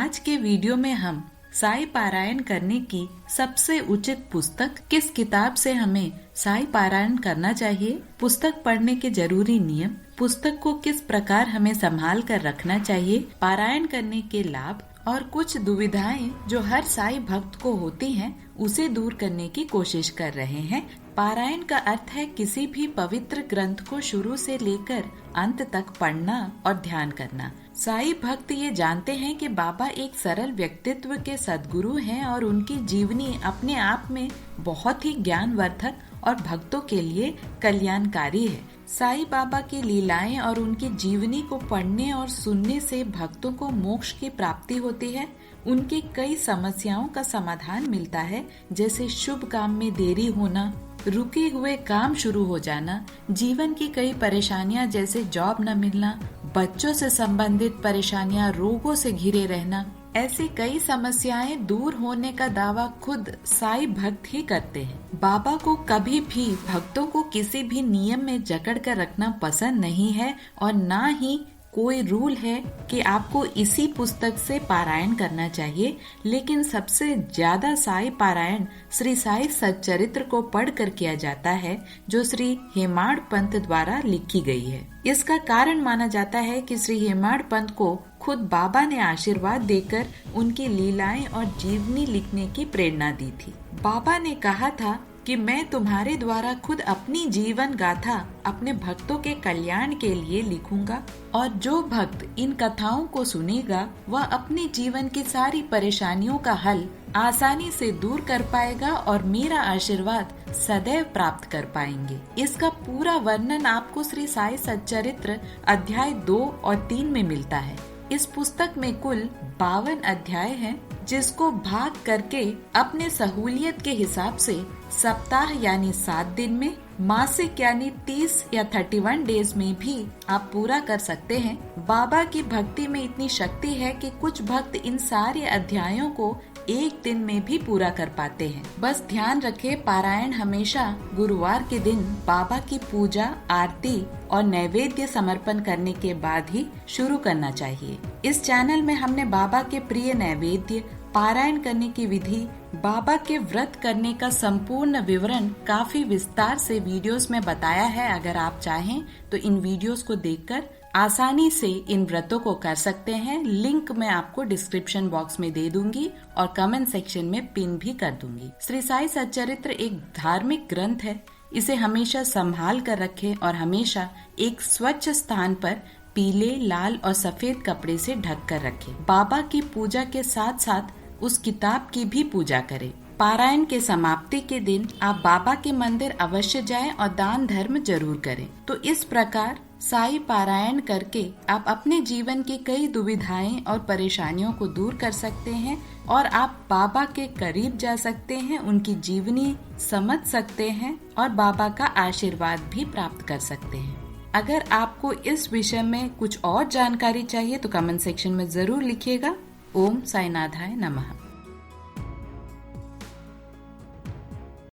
आज के वीडियो में हम साई पारायण करने की सबसे उचित पुस्तक, किस किताब से हमें साई पारायण करना चाहिए, पुस्तक पढ़ने के जरूरी नियम, पुस्तक को किस प्रकार हमें संभाल कर रखना चाहिए, पारायण करने के लाभ और कुछ दुविधाएं जो हर साई भक्त को होती हैं, उसे दूर करने की कोशिश कर रहे हैं। पारायण का अर्थ है किसी भी पवित्र ग्रंथ को शुरू से लेकर अंत तक पढ़ना और ध्यान करना। साई भक्त ये जानते हैं कि बाबा एक सरल व्यक्तित्व के सद्गुरु हैं और उनकी जीवनी अपने आप में बहुत ही ज्ञानवर्धक और भक्तों के लिए कल्याणकारी है। साई बाबा की लीलाएं और उनकी जीवनी को पढ़ने और सुनने से भक्तों को मोक्ष की प्राप्ति होती है। उनकी कई समस्याओं का समाधान मिलता है, जैसे शुभ काम में देरी होना, रुके हुए काम शुरू हो जाना, जीवन की कई परेशानियां जैसे जॉब न मिलना, बच्चों से संबंधित परेशानियां, रोगों से घिरे रहना। ऐसी कई समस्याएं दूर होने का दावा खुद साई भक्त ही करते हैं। बाबा को कभी भी भक्तों को किसी भी नियम में जकड़ कर रखना पसंद नहीं है और ना ही कोई रूल है कि आपको इसी पुस्तक से पारायण करना चाहिए, लेकिन सबसे ज्यादा साई पारायण श्री साई सच्चरित्र को पढ़कर किया जाता है, जो श्री हेमाड़ पंत द्वारा लिखी गई है। इसका कारण माना जाता है कि श्री हेमाड़ पंत को खुद बाबा ने आशीर्वाद देकर उनकी लीलाएं और जीवनी लिखने की प्रेरणा दी थी। बाबा ने कहा था कि मैं तुम्हारे द्वारा खुद अपनी जीवन गाथा अपने भक्तों के कल्याण के लिए लिखूंगा और जो भक्त इन कथाओं को सुनेगा वह अपने जीवन की सारी परेशानियों का हल आसानी से दूर कर पाएगा और मेरा आशीर्वाद सदैव प्राप्त कर पाएंगे। इसका पूरा वर्णन आपको श्री साई सच्चरित्र अध्याय 2 और 3 में मिलता है। इस पुस्तक में कुल 52 अध्याय हैं, जिसको भाग करके अपने सहूलियत के हिसाब से सप्ताह यानी 7 दिन में, मासिक यानी 30 या 31 डेज में भी आप पूरा कर सकते हैं। बाबा की भक्ति में इतनी शक्ति है कि कुछ भक्त इन सारे अध्यायों को एक दिन में भी पूरा कर पाते हैं। बस ध्यान रखें, पारायण हमेशा गुरुवार के दिन बाबा की पूजा, आरती और नैवेद्य समर्पण करने के बाद ही शुरू करना चाहिए। इस चैनल में हमने बाबा के प्रिय नैवेद्य, पारायण करने की विधि, बाबा के व्रत करने का संपूर्ण विवरण काफी विस्तार से वीडियोस में बताया है। अगर आप चाहें तो इन वीडियोस को देखकर आसानी से इन व्रतों को कर सकते हैं। लिंक मैं आपको डिस्क्रिप्शन बॉक्स में दे दूंगी और कमेंट सेक्शन में पिन भी कर दूंगी। श्री साई सच्चरित्र एक धार्मिक ग्रंथ है। इसे हमेशा संभाल कर रखें और हमेशा एक स्वच्छ स्थान पर पीले, लाल और सफेद कपड़े से ढक कर रखें। बाबा की पूजा के साथ साथ उस किताब की भी पूजा करें। पारायण के समाप्ति के दिन आप बाबा के मंदिर अवश्य जाएं और दान धर्म जरूर करें। तो इस प्रकार साई पारायण करके आप अपने जीवन की कई दुविधाएं और परेशानियों को दूर कर सकते हैं और आप बाबा के करीब जा सकते हैं, उनकी जीवनी समझ सकते हैं और बाबा का आशीर्वाद भी प्राप्त कर सकते हैं। अगर आपको इस विषय में कुछ और जानकारी चाहिए तो कमेंट सेक्शन में जरूर लिखिएगा। ओम साईनाथाय नमः।